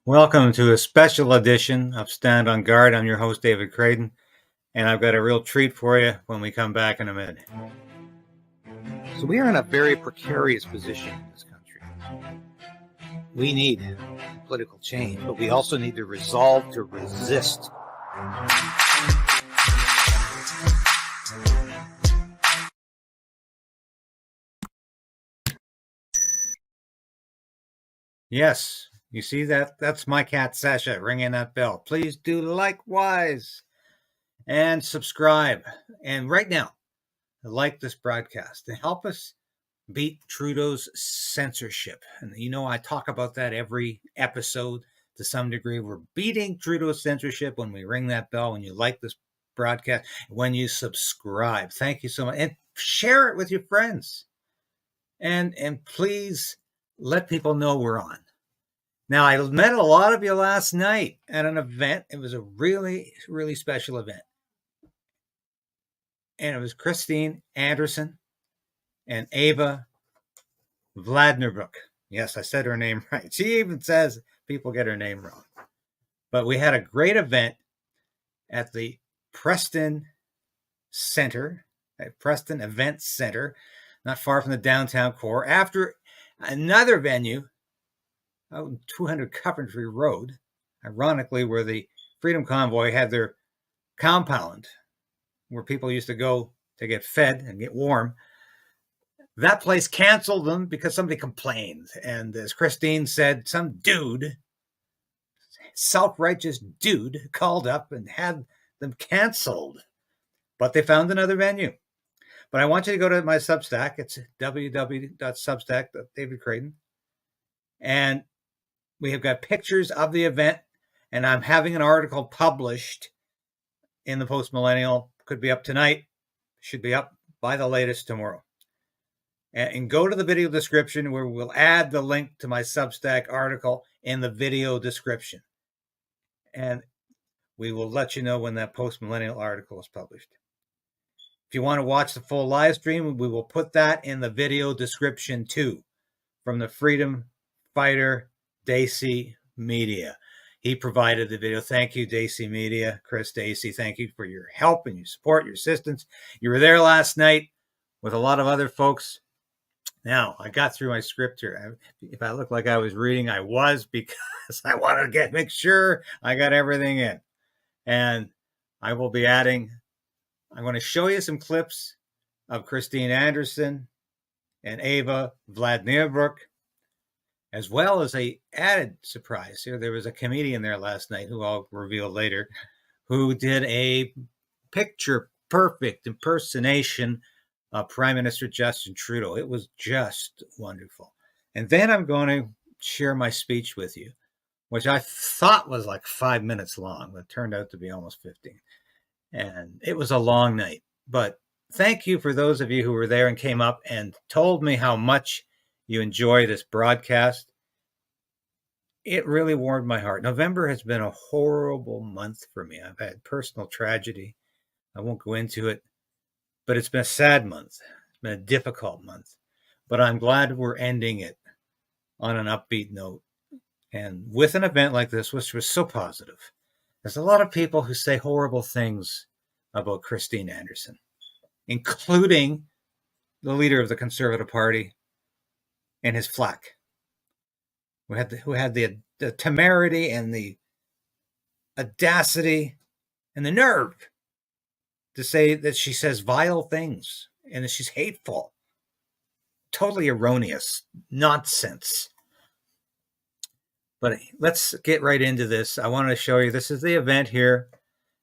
Welcome to a special edition of Stand on Guard. I'm your host, David Crayden, and I've got a real treat for you when we come back in a minute. So we are in a very precarious position in this country. We need political change, but we also need the resolve to resist. Yes, you see that? That's my cat, Sasha, ringing that bell. Please do likewise and subscribe. And right now, like this broadcast to help us beat Trudeau's censorship. And you know, I talk about that every episode to some degree. We're beating Trudeau's censorship when we ring that bell, when you like this broadcast, when you subscribe. Thank you so much. And share it with your friends. And please let people know we're on. Now, I met a lot of you last night at an event. It was a really, really special event. And it was Christine Anderson and Eva Vlaardingerbroek. Yes, I said her name right. She even says people get her name wrong. But we had a great event at the Preston Center, Preston Event Center, not far from the downtown core, after another venue out in 200 Coventry Road, ironically, where the Freedom Convoy had their compound, where people used to go to get fed and get warm. That place canceled them because somebody complained. And as Christine said, some dude, self-righteous dude, called up and had them canceled. But they found another venue. But I want you to go to my Substack. It's www.substack.davidcrayden. And we have got pictures of the event. And I'm having an article published in the Post-Millennial. Could be up tonight. Should be up by the latest tomorrow. And go to the video description where we'll add the link to my Substack article in the video description. And we will let you know when that Post-Millennial article is published. If you want to watch the full live stream, we will put that in the video description too, from the Freedom Fighter Dacey Media. He provided the video. Thank you, Dacey Media. Chris Dacey, thank you for your help and your support, your assistance. You were there last night with a lot of other folks. Now, I got through my script here. If I look like I was reading, I was, because I wanted to make sure I got everything in. And I will be adding, I'm going to show you some clips of Christine Anderson and Eva Vlaardingerbroek, as well as a added surprise here. There was a comedian there last night, who I'll reveal later, who did a picture-perfect impersonation of Prime Minister Justin Trudeau. It was just wonderful. And then I'm going to share my speech with you, which I thought was like 5 minutes long, but turned out to be almost 15. And it was a long night. But thank you for those of you who were there and came up and told me how much you enjoy this broadcast. It really warmed my heart. November has been a horrible month for me. I've had personal tragedy. I won't go into it, but it's been a sad month. It's been a difficult month. But I'm glad we're ending it on an upbeat note. And with an event like this, which was so positive, there's a lot of people who say horrible things about Christine Anderson, including the leader of the Conservative Party and his flack, who had the temerity and the audacity and the nerve to say that she says vile things and that she's hateful. Totally erroneous nonsense. But let's get right into this. I wanted to show you, this is the event here.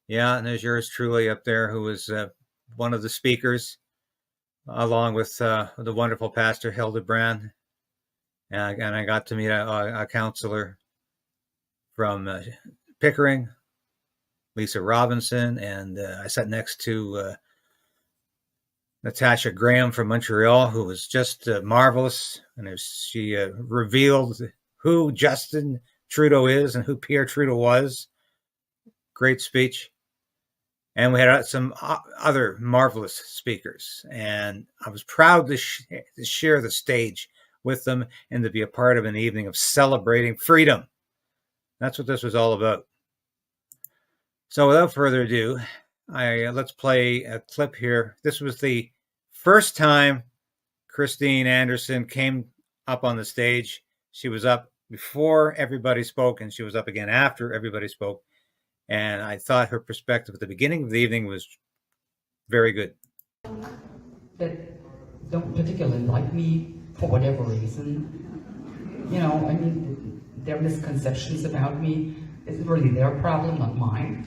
Yeah, and there's yours truly up there, who was one of the speakers, along with the wonderful Pastor Hildebrand. And I got to meet a counselor from Pickering, Lisa Robinson, and I sat next to Natasha Graham from Montreal, who was just marvelous. And she revealed who Justin Trudeau is and who Pierre Trudeau was. Great speech. And we had some other marvelous speakers. And I was proud to share the stage with them and to be a part of an evening of celebrating freedom. That's what this was all about. So without further ado, let's play a clip here. This was the first time Christine Anderson came up on the stage. She was up before everybody spoke, and she was up again after everybody spoke. And I thought her perspective at the beginning of the evening was very good. That don't particularly like me for whatever reason. You know, I mean, their misconceptions about me is really their problem, not mine.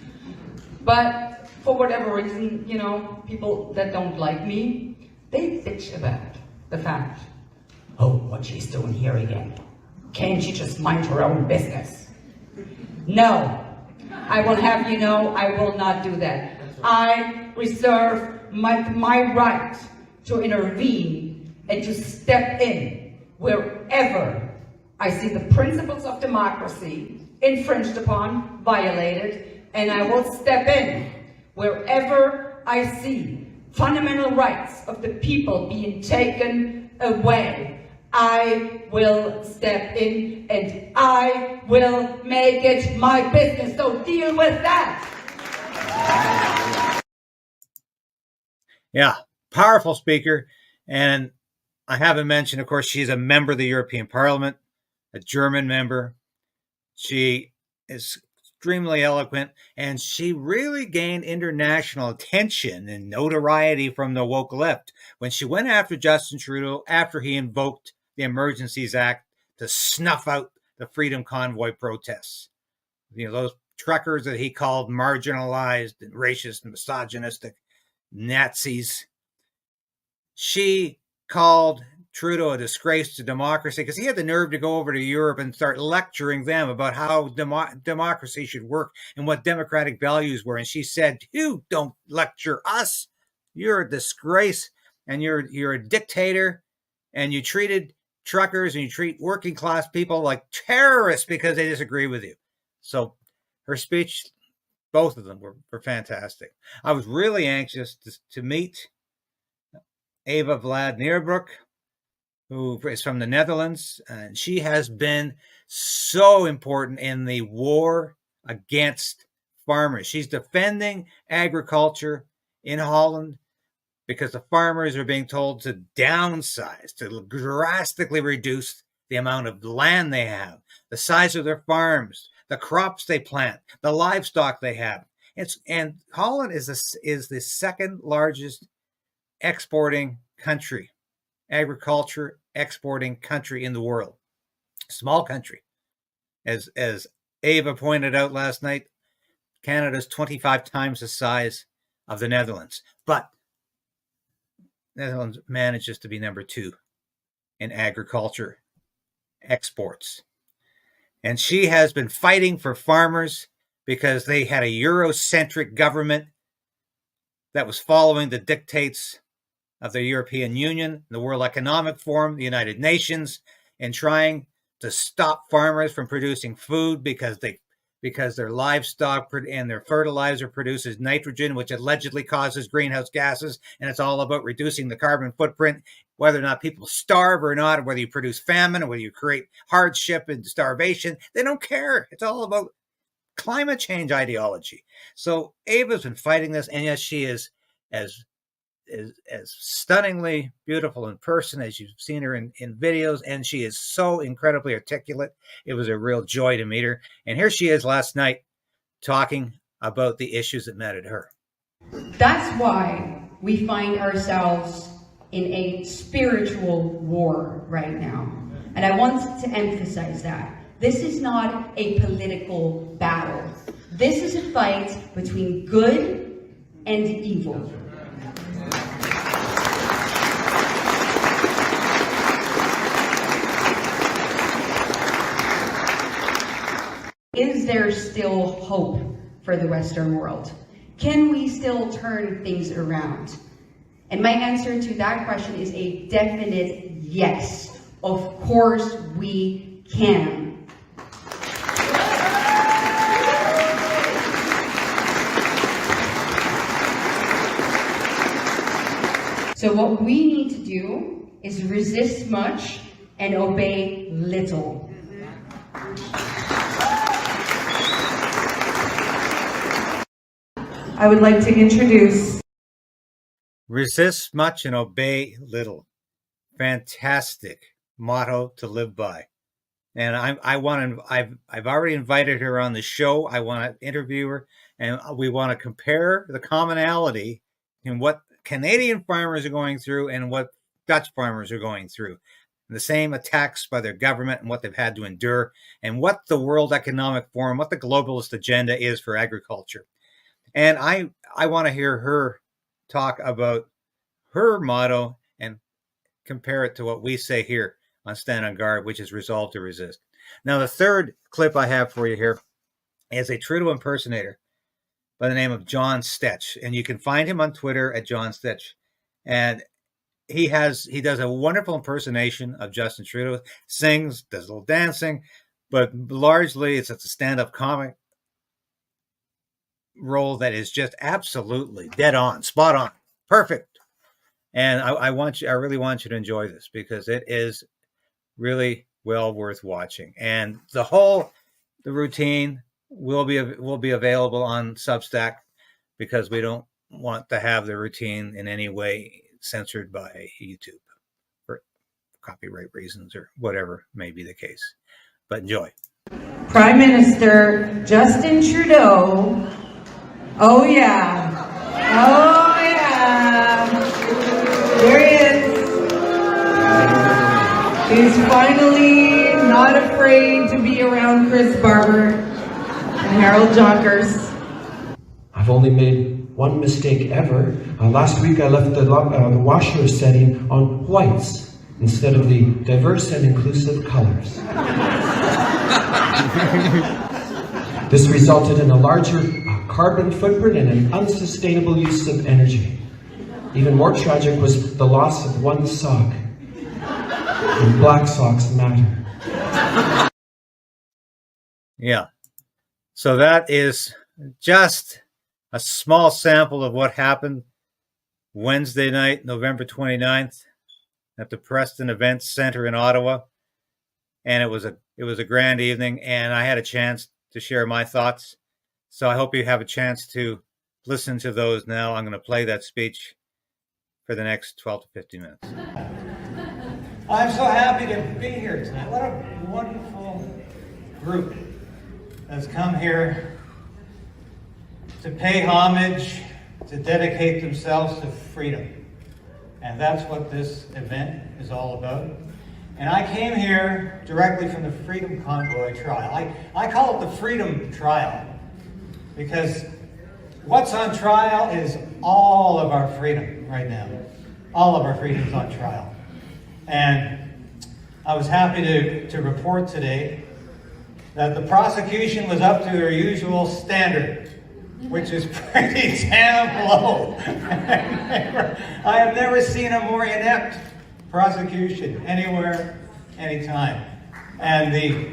But for whatever reason, you know, people that don't like me, they bitch about the fact, oh, what she's doing here again. Can't she just mind her own business? No, I will have you know, I will not do that. I reserve my right to intervene and to step in wherever I see the principles of democracy infringed upon, violated, and I will step in wherever I see fundamental rights of the people being taken away. I will step in and I will make it my business. So deal with that. Yeah, powerful speaker. And I haven't mentioned, of course, she's a member of the European Parliament, a German member. She is extremely eloquent, and she really gained international attention and notoriety from the woke left when she went after Justin Trudeau after he invoked the Emergencies Act to snuff out the Freedom Convoy protests. You know, those truckers that he called marginalized and racist and misogynistic Nazis. She called Trudeau a disgrace to democracy because he had the nerve to go over to Europe and start lecturing them about how democracy should work and what democratic values were. And she said, you don't lecture us. You're a disgrace and you're a dictator, and you treated truckers and you treat working class people like terrorists because they disagree with you. So her speech, both of them were fantastic. I was really anxious to meet Eva Vlaardingerbroek, who is from the Netherlands, and she has been so important in the war against farmers. She's defending agriculture in Holland because the farmers are being told to downsize, to drastically reduce the amount of land they have, the size of their farms, the crops they plant, the livestock they have. And Holland is the second largest exporting country, agriculture exporting country in the world. Small country. As Eva pointed out last night, Canada's 25 times the size of the Netherlands. But Netherlands manages to be number 2 in agriculture exports. And she has been fighting for farmers because they had a Eurocentric government that was following the dictates of the European Union, the World Economic Forum, the United Nations, and trying to stop farmers from producing food because their livestock and their fertilizer produces nitrogen, which allegedly causes greenhouse gases, and it's all about reducing the carbon footprint, whether or not people starve or not, or whether you produce famine, or whether you create hardship and starvation. They don't care. It's all about climate change ideology. So Eva's been fighting this, and yes, she is as stunningly beautiful in person as you've seen her in videos, and she is so incredibly articulate. It was a real joy to meet her. And here she is last night talking about the issues that mattered to her. That's why we find ourselves in a spiritual war right now. And I want to emphasize that. This is not a political battle. This is a fight between good and evil. Is there still hope for the Western world? Can we still turn things around? And my answer to that question is a definite yes. Of course we can. So what we need to do is resist much and obey little. I would like to introduce. Resist much and obey little. Fantastic motto to live by. And I've already invited her on the show. I want to interview her, and we want to compare the commonality in what Canadian farmers are going through and what Dutch farmers are going through. The same attacks by their government and what they've had to endure, and what the World Economic Forum, what the globalist agenda is for agriculture. And I want to hear her talk about her motto and compare it to what we say here on Stand on Guard, which is resolve to resist. Now, the third clip I have for you here is a Trudeau impersonator by the name of John Stetch, and you can find him on Twitter at John Stetch. And he does a wonderful impersonation of Justin Trudeau, sings, does a little dancing, but largely it's a stand-up comic role that is just absolutely dead on, spot on, perfect. And I really want you to enjoy this, because it is really well worth watching. And the routine will be available on Substack, because we don't want to have the routine in any way censored by YouTube for copyright reasons or whatever may be the case. But enjoy. Prime Minister Justin Trudeau. Oh yeah. Oh yeah. There he is. He's finally not afraid to be around Chris Barber and Harold Jonkers. I've only made one mistake ever. Last week I left the washer setting on whites instead of the diverse and inclusive colors. This resulted in a larger carbon footprint and an unsustainable use of energy. Even more tragic was the loss of one sock. And black socks matter. Yeah. So that is just a small sample of what happened Wednesday night, November 29th, at the Preston Events Center in Ottawa. And it was a grand evening, and I had a chance to share my thoughts. So I hope you have a chance to listen to those now. I'm going to play that speech for the next 12 to 15 minutes. I'm so happy to be here tonight. What a wonderful group has come here to pay homage, to dedicate themselves to freedom. And that's what this event is all about. And I came here directly from the Freedom Convoy trial. I call it the Freedom Trial, because what's on trial is all of our freedom right now. All of our freedom's on trial. And I was happy to report today that the prosecution was up to their usual standard, which is pretty damn low. I have never seen a more inept prosecution anywhere, anytime. And the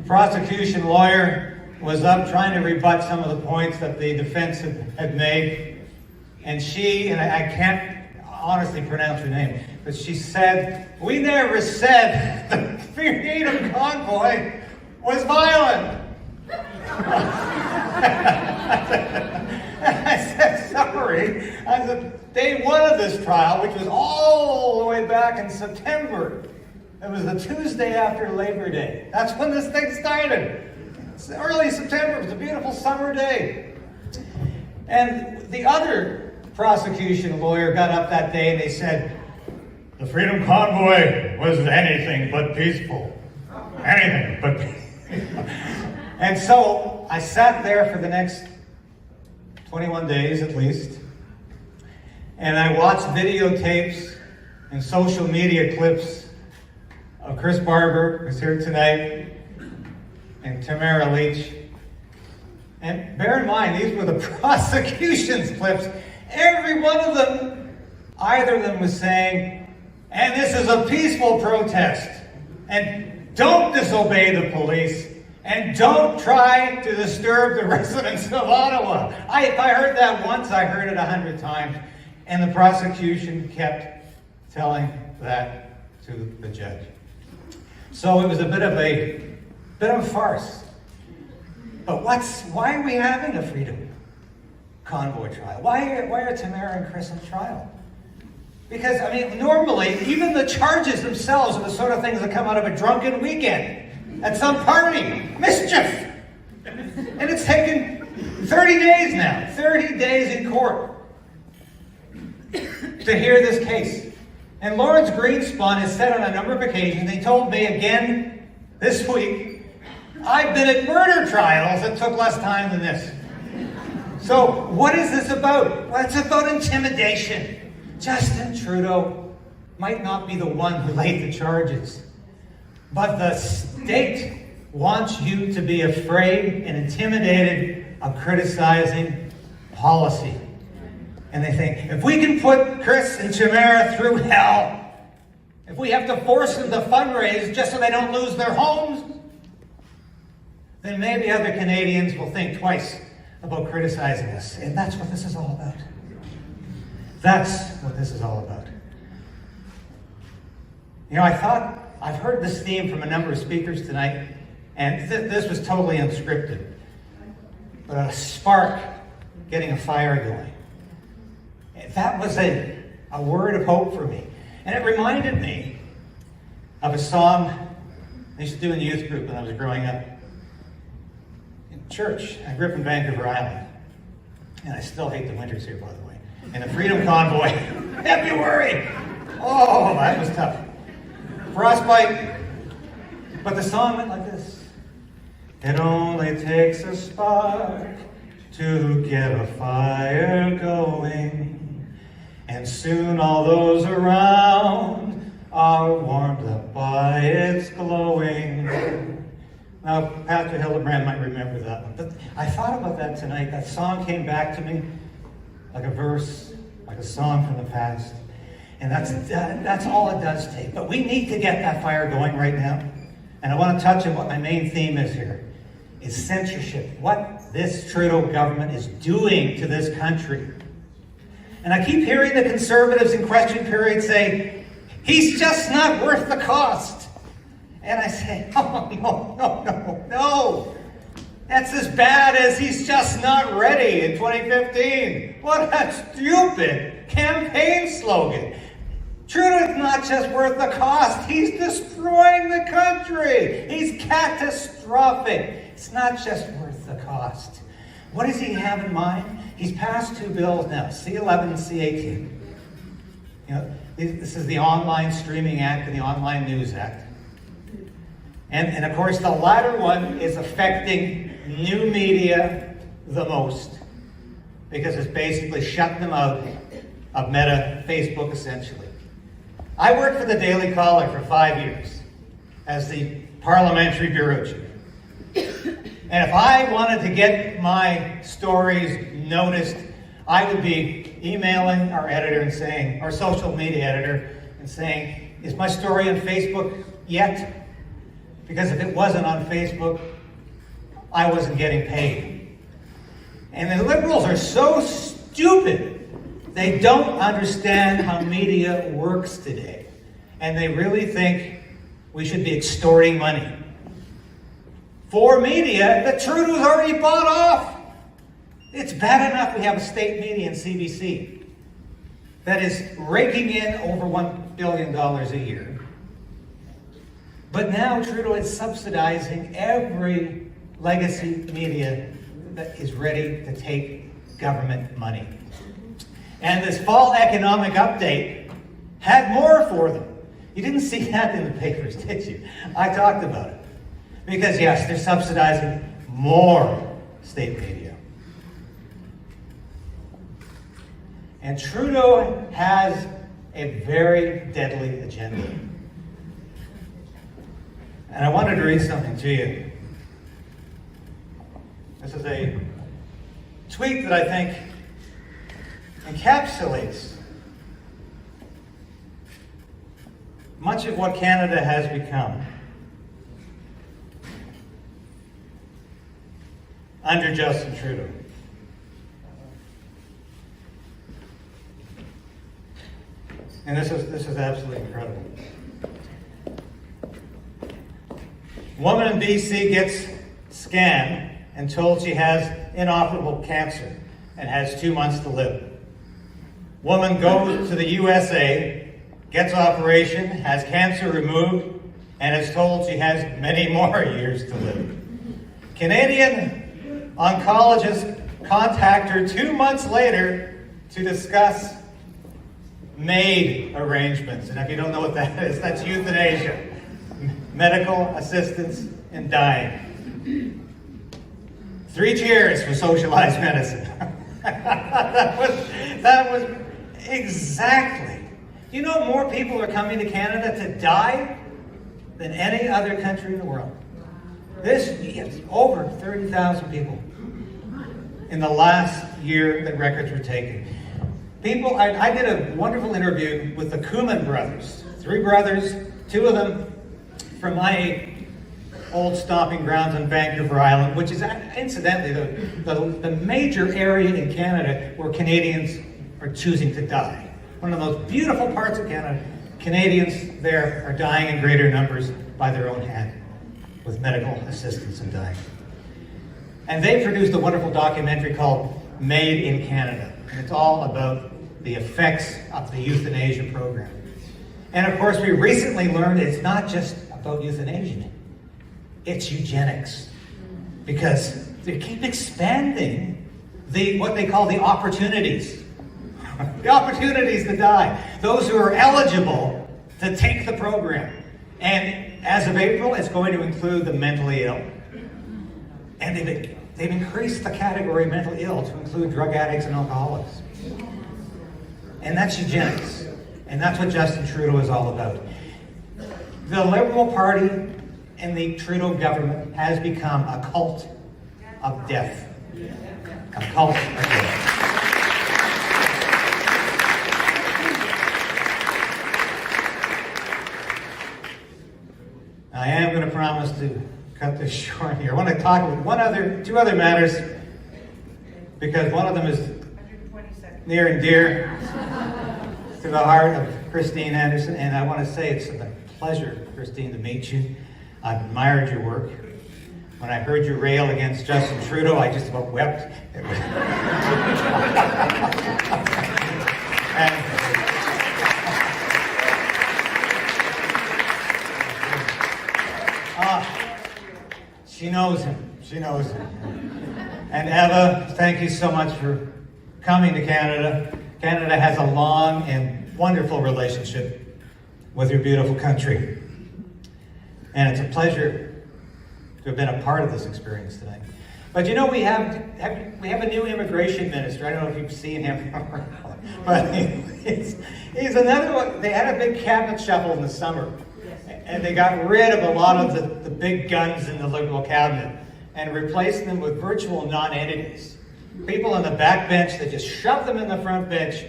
prosecution lawyer was up trying to rebut some of the points that the defense had made. And she, and I can't honestly pronounce her name, but she said, "We never said the Freedom Convoy was violent." I said, sorry. I said, day one of this trial, which was all the way back in September. It was the Tuesday after Labor Day. That's when this thing started. It's early September. It was a beautiful summer day. And the other prosecution lawyer got up that day and they said, the Freedom Convoy was anything but peaceful. Anything but peaceful. And so I sat there for the next 21 days at least, and I watched videotapes and social media clips of Chris Barber, who's here tonight, and Tamara Leach. And bear in mind, these were the prosecution's clips. Every one of them, either of them was saying, and this is a peaceful protest, and don't disobey the police, and don't try to disturb the residents of Ottawa. If I heard that once, I heard it 100 times. And the prosecution kept telling that to the judge. So it was a bit of a farce. But why are we having a Freedom Convoy trial? Why are Tamara and Chris on trial? Because, I mean, normally, even the charges themselves are the sort of things that come out of a drunken weekend at some party. Mischief! And it's taken 30 days now, 30 days in court to hear this case. And Lawrence Greenspan has said on a number of occasions, he told me again this week, I've been at murder trials that took less time than this. So what is this about? Well, it's about intimidation. Justin Trudeau might not be the one who laid the charges, but the state wants you to be afraid and intimidated of criticizing policy. And they think, if we can put Chris and Tamara through hell, if we have to force them to fundraise just so they don't lose their homes, then maybe other Canadians will think twice about criticizing us. And that's what this is all about. That's what this is all about. You know, I've heard this theme from a number of speakers tonight, and this was totally unscripted. But a spark getting a fire going. That was a word of hope for me. And it reminded me of a song I used to do in the youth group when I was growing up. In church, I grew up in Vancouver Island. And I still hate the winters here, by the way. And the Freedom Convoy, February. Oh, that was tough. Frostbite. But the song went like this. It only takes a spark to get a fire going, and soon all those around are warmed up by its glowing. Now, Pastor Hildebrand might remember that one, but I thought about that tonight. That song came back to me like a verse, like a song from the past, and that's all it does take. But we need to get that fire going right now, and I want to touch on what my main theme is here. Is censorship, what this Trudeau government is doing to this country. And I keep hearing the Conservatives in question period say, he's just not worth the cost. And I say, oh, no. That's as bad as he's just not ready in 2015. What a stupid campaign slogan. Trudeau's not just worth the cost, he's destroying the country. He's catastrophic. It's not just worth the cost. What does he have in mind? He's passed two bills now, C11 and C18. You know, this is the Online Streaming Act and the Online News Act. And of course, the latter one is affecting new media the most because it's basically shutting them out of Meta, Facebook, essentially. I worked for the Daily Caller for 5 years as the parliamentary bureau chief. And if I wanted to get my stories noticed, I would be emailing our editor and saying, our social media editor, and saying, is my story on Facebook yet? Because if it wasn't on Facebook, I wasn't getting paid. And the Liberals are so stupid, they don't understand how media works today. And they really think we should be extorting money for media that Trudeau's already bought off. It's bad enough we have a state media in CBC that is raking in over $1 billion a year. But now Trudeau is subsidizing every legacy media that is ready to take government money. And this fall economic update had more for them. You didn't see that in the papers, did you? I talked about it. Because yes, they're subsidizing more state media. And Trudeau has a very deadly agenda. And I wanted to read something to you. This is a tweet that I think encapsulates much of what Canada has become under Justin Trudeau. And this is absolutely incredible. Woman in BC gets scanned and told she has inoperable cancer. and has 2 months to live. Woman goes to the USA, gets operation, has cancer removed, and is told she has many more years to live. Canadian oncologists contact her 2 months later to discuss MAID arrangements. And if you don't know what that is, that's euthanasia. Medical assistance in dying. 3 cheers for socialized medicine. that was exactly. You know, more people are coming to Canada to die than any other country in the world. This is over 30,000 people in the last year that records were taken. People, I did a wonderful interview with the Kuman brothers. 3 brothers, 2 of them from my old stomping grounds on Vancouver Island, which is incidentally the major area in Canada where Canadians are choosing to die. One of the most beautiful parts of Canada. Canadians there are dying in greater numbers by their own hand with medical assistance in dying. And they produced a wonderful documentary called Made in Canada. And it's all about the effects of the euthanasia program. And of course, we recently learned it's not just about euthanasia. It's eugenics. Because they keep expanding what they call the opportunities. The opportunities to die. Those who are eligible to take the program. And as of April, it's going to include the mentally ill. And they've increased the category of mentally ill to include drug addicts and alcoholics. And that's eugenics. And that's what Justin Trudeau is all about. The Liberal Party and the Trudeau government has become a cult of death. A cult of death. I am going to promise to cut this short here. I want to talk about 2 other matters, because one of them is near and dear to the heart of Christine Anderson, and I want to say it's a pleasure, Christine, to meet you. I've admired your work. When I heard you rail against Justin Trudeau, I just about wept. She knows him. She knows him. And Eva, thank you so much for coming to Canada. Canada has a long and wonderful relationship with your beautiful country. And it's a pleasure to have been a part of this experience tonight. But you know, we have a new immigration minister. I don't know if you've seen him, but he's another one. They had a big cabinet shuffle in the summer. And they got rid of a lot of the big guns in the Liberal cabinet and replaced them with virtual non-entities. People on the back bench that just shoved them in the front bench.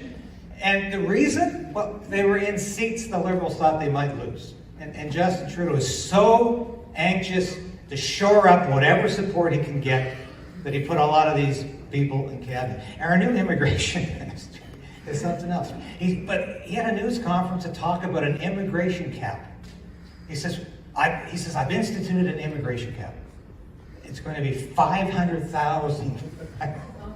And the reason? Well, they were in seats the Liberals thought they might lose. And Justin Trudeau is so anxious to shore up whatever support he can get that he put a lot of these people in cabinet. Our new immigration minister is something else. But he had a news conference to talk about an immigration cap. He says, I've instituted an immigration cap. It's going to be 500,000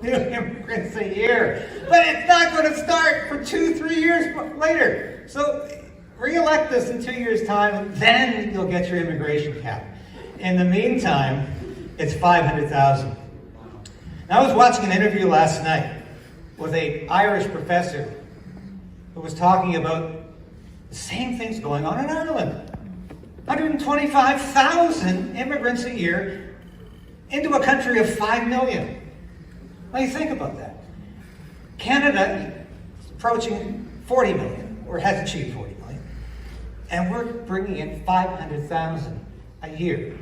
new immigrants a year. But it's not going to start for 2-3 years later. So re-elect us in 2 years' time, then you'll get your immigration cap. In the meantime, it's 500,000. Now, I was watching an interview last night with an Irish professor who was talking about the same things going on in Ireland. 125,000 immigrants a year into a country of 5 million. Now you think about that. Canada is approaching 40 million, or has achieved 40 million. And we're bringing in 500,000 a year.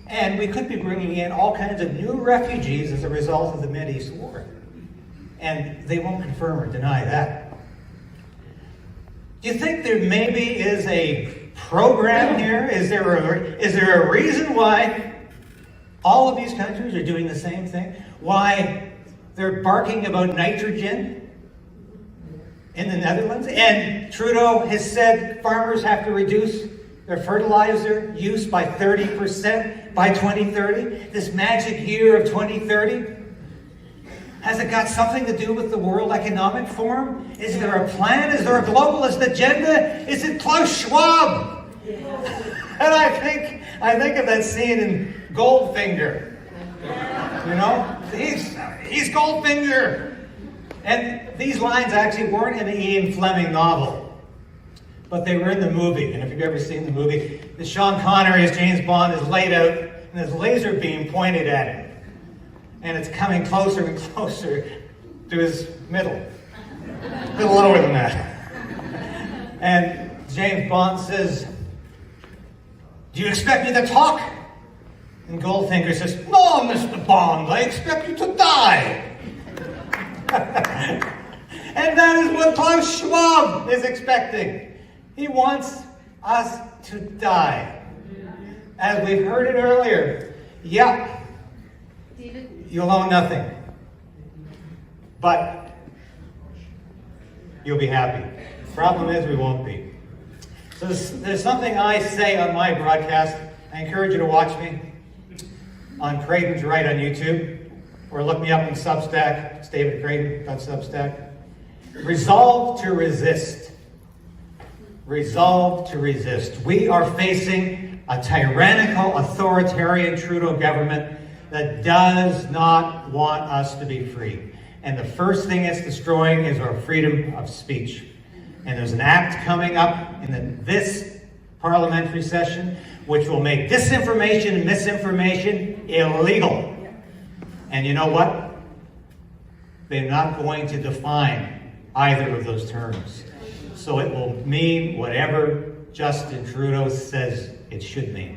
And we could be bringing in all kinds of new refugees as a result of the Mideast war. And they won't confirm or deny that. Do you think there maybe is a program here? Is there a reason why all of these countries are doing the same thing? Why they're barking about nitrogen in the Netherlands? And Trudeau has said farmers have to reduce their fertilizer use by 30% by 2030. This magic year of 2030. Has it got something to do with the World Economic Forum? Is there a plan? Is there a globalist agenda? Is it Klaus Schwab? And I think of that scene in Goldfinger. You know, he's Goldfinger. And these lines actually weren't in the Ian Fleming novel, but they were in the movie. And if you've ever seen the movie, the Sean Connery as James Bond is laid out and his laser beam pointed at him. And it's coming closer and closer to his middle. A little lower than that. And James Bond says, "Do you expect me to talk?" And Goldfinger says, "No, Mr. Bond, I expect you to die." And that is what Klaus Schwab is expecting. He wants us to die. As we've heard it earlier, yeah, you'll own nothing, but you'll be happy. The problem is we won't be. So there's something I say on my broadcast. I encourage you to watch me on Crayden's Right on YouTube, or look me up on Substack. It's davidcrayden.substack. Resolve to resist. Resolve to resist. We are facing a tyrannical, authoritarian Trudeau government that does not want us to be free. And the first thing it's destroying is our freedom of speech. And there's an act coming up in this parliamentary session which will make disinformation and misinformation illegal. And you know what? They're not going to define either of those terms. So it will mean whatever Justin Trudeau says it should mean.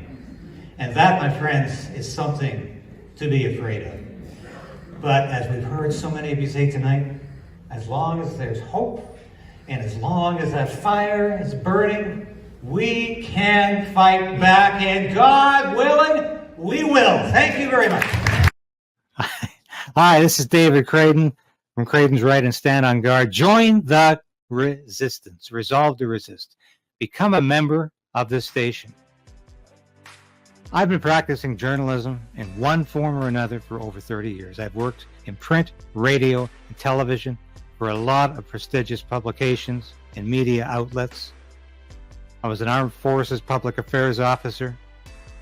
And that, my friends, is something to be afraid of. But as we've heard so many of you say tonight, as long as there's hope and as long as that fire is burning, we can fight back, and God willing, we will. Thank you very much. Hi, this is David Crayden from Crayden's Right and Stand on Guard. Join the resistance. Resolve to resist. Become a member of this station. I've been practicing journalism in one form or another for over 30 years. I've worked in print, radio, and television for a lot of prestigious publications and media outlets. I was an Armed Forces Public Affairs officer.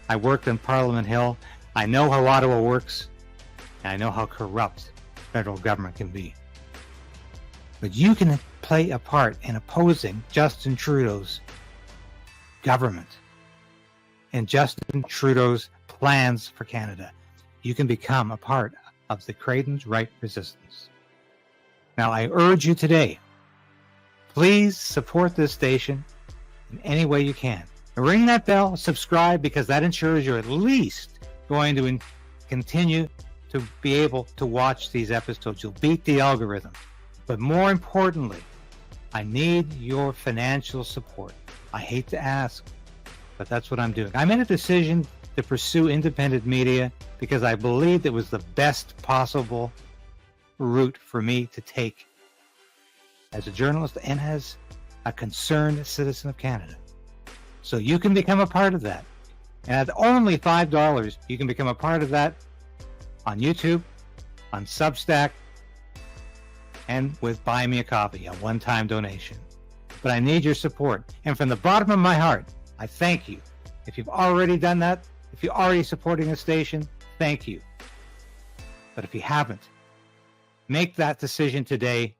I worked on Parliament Hill. I know how Ottawa works, and I know how corrupt federal government can be. But you can play a part in opposing Justin Trudeau's government and Justin Trudeau's plans for Canada. You can become a part of the Crayden's Right resistance. Now, I urge you today, please support this station in any way you can. Ring that bell, subscribe, because that ensures you're at least going to continue to be able to watch these episodes. You'll beat the algorithm. But more importantly, I need your financial support. I hate to ask, but that's what I'm doing. I made a decision to pursue independent media because I believed it was the best possible route for me to take as a journalist and as a concerned citizen of Canada. So you can become a part of that. And at only $5, you can become a part of that on YouTube, on Substack, and with Buy Me a Coffee, a one-time donation. But I need your support. And from the bottom of my heart, I thank you. If you've already done that, if you're already supporting the station, thank you. But if you haven't, make that decision today.